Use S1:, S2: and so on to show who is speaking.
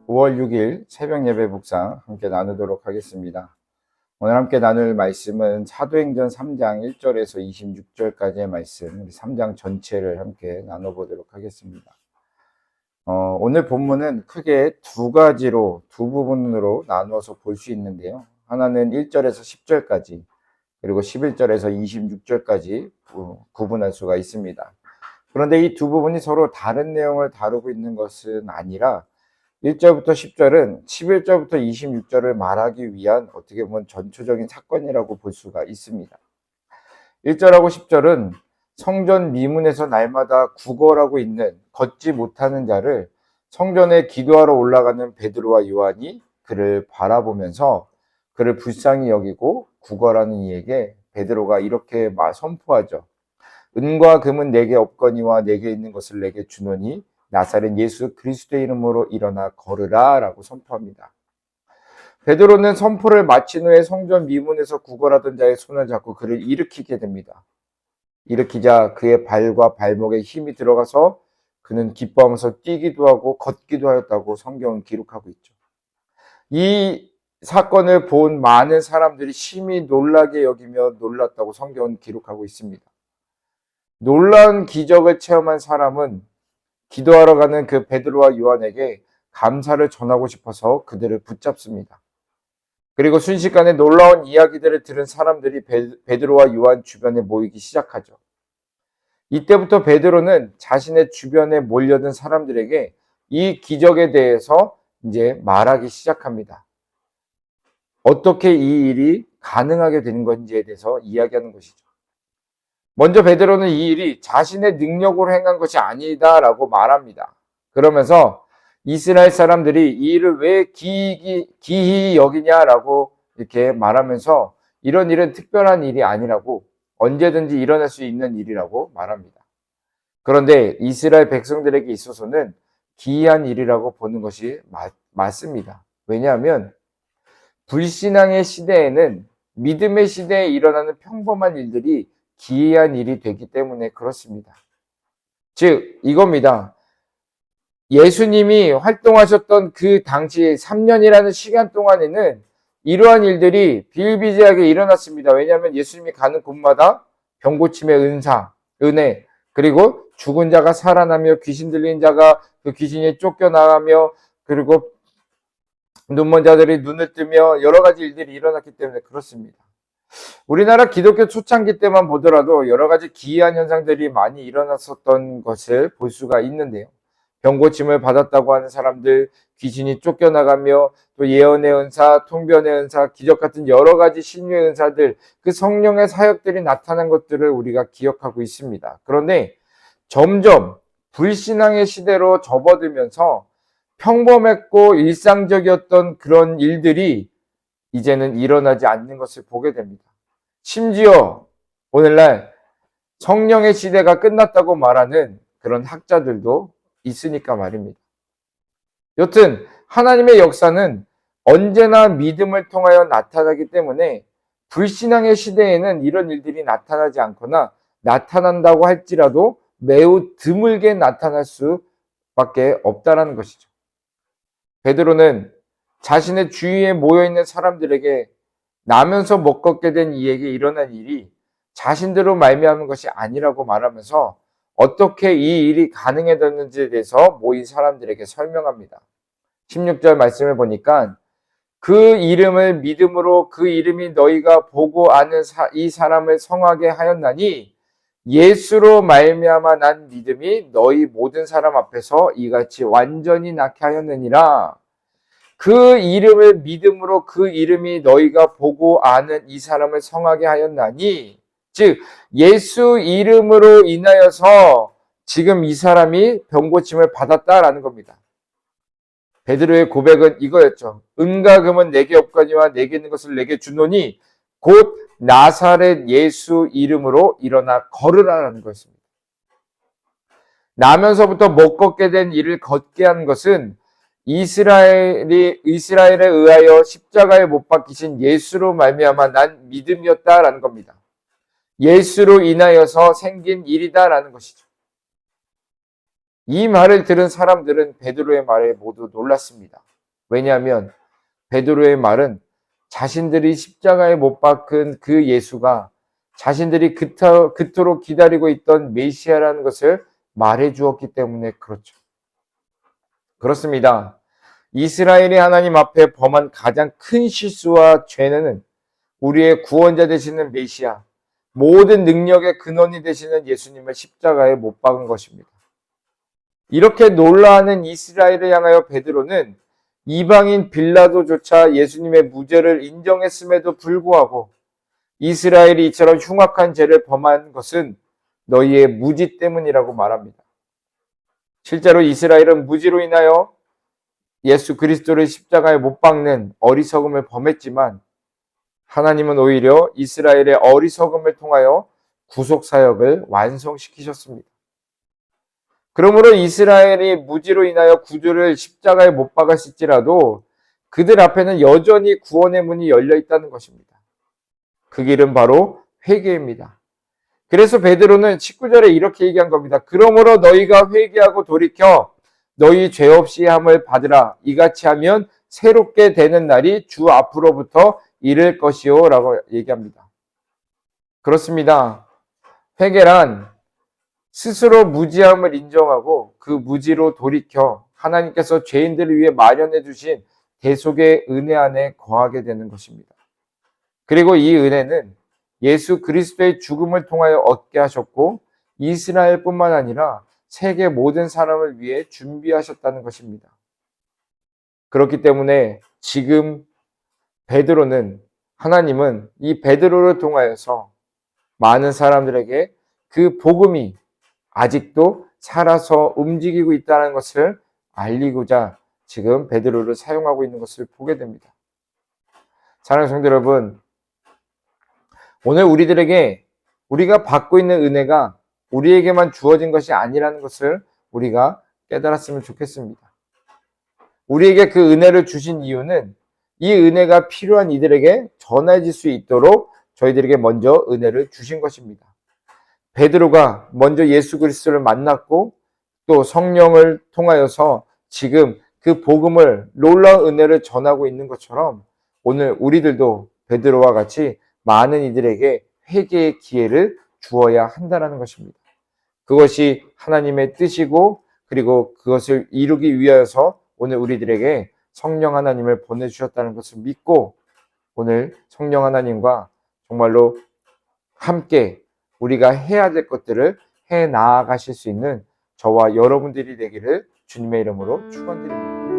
S1: 5월 6일 새벽 예배 묵상 함께 나누도록 하겠습니다. 오늘 함께 나눌 말씀은 사도행전 3장 1절에서 26절까지의 말씀, 우리 3장 전체를 함께 나눠보도록 하겠습니다. 오늘 본문은 크게 두 부분으로 나누어서 볼 수 있는데요. 하나는 1절에서 10절까지, 그리고 11절에서 26절까지 구분할 수가 있습니다. 그런데 이 두 부분이 서로 다른 내용을 다루고 있는 것은 아니라 1절부터 10절은 11절부터 26절을 말하기 위한 어떻게 보면 전초적인 사건이라고 볼 수가 있습니다. 1절하고 10절은 성전 미문에서 날마다 구걸하고 있는 걷지 못하는 자를 성전에 기도하러 올라가는 베드로와 요한이 그를 바라보면서 그를 불쌍히 여기고 구걸하는 이에게 베드로가 이렇게 선포하죠. 은과 금은 내게 없거니와 내게 있는 것을 내게 주노니 나사렛 예수 그리스도의 이름으로 일어나 걸으라 라고 선포합니다. 베드로는 선포를 마친 후에 성전 미문에서 구걸하던 자의 손을 잡고 그를 일으키게 됩니다. 일으키자 그의 발과 발목에 힘이 들어가서 그는 기뻐하면서 뛰기도 하고 걷기도 하였다고 성경은 기록하고 있죠. 이 사건을 본 많은 사람들이 심히 놀라게 여기며 놀랐다고 성경은 기록하고 있습니다. 놀라운 기적을 체험한 사람은 기도하러 가는 그 베드로와 요한에게 감사를 전하고 싶어서 그들을 붙잡습니다. 그리고 순식간에 놀라운 이야기들을 들은 사람들이 베드로와 요한 주변에 모이기 시작하죠. 이때부터 베드로는 자신의 주변에 몰려든 사람들에게 이 기적에 대해서 이제 말하기 시작합니다. 어떻게 이 일이 가능하게 된 건지에 대해서 이야기하는 것이죠. 먼저 베드로는 이 일이 자신의 능력으로 행한 것이 아니다라고 말합니다. 그러면서 이스라엘 사람들이 이 일을 왜 기히 여기냐라고 이렇게 말하면서 이런 일은 특별한 일이 아니라고 언제든지 일어날 수 있는 일이라고 말합니다. 그런데 이스라엘 백성들에게 있어서는 기이한 일이라고 보는 것이 맞습니다. 왜냐하면 불신앙의 시대에는 믿음의 시대에 일어나는 평범한 일들이 기이한 일이 되기 때문에 그렇습니다. 즉 이겁니다. 예수님이 활동하셨던 그 당시 3년이라는 시간 동안에는 이러한 일들이 비일비재하게 일어났습니다. 왜냐하면 예수님이 가는 곳마다 병고침의 은혜, 그리고 죽은 자가 살아나며 귀신 들린 자가 그 귀신이 쫓겨나가며 그리고 눈먼 자들이 눈을 뜨며 여러 가지 일들이 일어났기 때문에 그렇습니다. 우리나라 기독교 초창기 때만 보더라도 여러 가지 기이한 현상들이 많이 일어났었던 것을 볼 수가 있는데요. 병고침을 받았다고 하는 사람들, 귀신이 쫓겨나가며 또 예언의 은사, 통변의 은사, 기적 같은 여러 가지 신유의 은사들, 그 성령의 사역들이 나타난 것들을 우리가 기억하고 있습니다. 그런데 점점 불신앙의 시대로 접어들면서 평범했고 일상적이었던 그런 일들이 이제는 일어나지 않는 것을 보게 됩니다. 심지어 오늘날 성령의 시대가 끝났다고 말하는 그런 학자들도 있으니까 말입니다. 여튼 하나님의 역사는 언제나 믿음을 통하여 나타나기 때문에 불신앙의 시대에는 이런 일들이 나타나지 않거나 나타난다고 할지라도 매우 드물게 나타날 수밖에 없다는 것이죠. 베드로는 자신의 주위에 모여있는 사람들에게 나면서 못 걷게 된 이에게 일어난 일이 자신들로 말미암은 것이 아니라고 말하면서 어떻게 이 일이 가능해졌는지에 대해서 모인 사람들에게 설명합니다. 16절 말씀을 보니까 그 이름을 믿음으로 그 이름이 너희가 보고 아는 이 사람을 성하게 하였나니 예수로 말미암아 난 믿음이 너희 모든 사람 앞에서 이같이 완전히 낫게 하였느니라. 그 이름을 믿음으로 그 이름이 너희가 보고 아는 이 사람을 성하게 하였나니, 즉 예수 이름으로 인하여서 지금 이 사람이 병고침을 받았다라는 겁니다. 베드로의 고백은 이거였죠. 은과 금은 내게 없거니와 내게 있는 것을 내게 주노니 곧 나사렛 예수 이름으로 일어나 걸으라라는 것입니다. 나면서부터 못 걷게 된 이를 걷게 한 것은 이스라엘에 의하여 십자가에 못 박히신 예수로 말미암아 난 믿음이었다라는 겁니다. 예수로 인하여서 생긴 일이다라는 것이죠. 이 말을 들은 사람들은 베드로의 말에 모두 놀랐습니다. 왜냐하면 베드로의 말은 자신들이 십자가에 못 박은 그 예수가 자신들이 그토록 기다리고 있던 메시아라는 것을 말해 주었기 때문에 그렇죠. 그렇습니다. 이스라엘이 하나님 앞에 범한 가장 큰 실수와 죄는 우리의 구원자 되시는 메시아, 모든 능력의 근원이 되시는 예수님을 십자가에 못 박은 것입니다. 이렇게 놀라는 이스라엘을 향하여 베드로는 이방인 빌라도조차 예수님의 무죄를 인정했음에도 불구하고 이스라엘이 이처럼 흉악한 죄를 범한 것은 너희의 무지 때문이라고 말합니다. 실제로 이스라엘은 무지로 인하여 예수 그리스도를 십자가에 못 박는 어리석음을 범했지만 하나님은 오히려 이스라엘의 어리석음을 통하여 구속사역을 완성시키셨습니다. 그러므로 이스라엘이 무지로 인하여 구주를 십자가에 못 박았을지라도 그들 앞에는 여전히 구원의 문이 열려 있다는 것입니다. 그 길은 바로 회개입니다. 그래서 베드로는 19절에 이렇게 얘기한 겁니다. 그러므로 너희가 회개하고 돌이켜 너희 죄 없이 함을 받으라. 이같이 하면 새롭게 되는 날이 주 앞으로부터 이를 것이요 라고 얘기합니다. 그렇습니다. 회개란 스스로 무지함을 인정하고 그 무지로 돌이켜 하나님께서 죄인들을 위해 마련해 주신 대속의 은혜 안에 거하게 되는 것입니다. 그리고 이 은혜는 예수 그리스도의 죽음을 통하여 얻게 하셨고 이스라엘뿐만 아니라 세계 모든 사람을 위해 준비하셨다는 것입니다. 그렇기 때문에 지금 하나님은 이 베드로를 통하여서 많은 사람들에게 그 복음이 아직도 살아서 움직이고 있다는 것을 알리고자 지금 베드로를 사용하고 있는 것을 보게 됩니다. 사랑하는 성도 여러분, 오늘 우리가 받고 있는 은혜가 우리에게만 주어진 것이 아니라는 것을 우리가 깨달았으면 좋겠습니다. 우리에게 그 은혜를 주신 이유는 이 은혜가 필요한 이들에게 전해질 수 있도록 저희들에게 먼저 은혜를 주신 것입니다. 베드로가 먼저 예수 그리스도를 만났고 또 성령을 통하여서 지금 그 복음을 놀라운 은혜를 전하고 있는 것처럼 오늘 우리들도 베드로와 같이 많은 이들에게 회개의 기회를 주어야 한다는 것입니다. 그것이 하나님의 뜻이고 그리고 그것을 이루기 위하여서 오늘 우리들에게 성령 하나님을 보내주셨다는 것을 믿고 오늘 성령 하나님과 정말로 함께 우리가 해야 될 것들을 해 나아가실 수 있는 저와 여러분들이 되기를 주님의 이름으로 축원드립니다.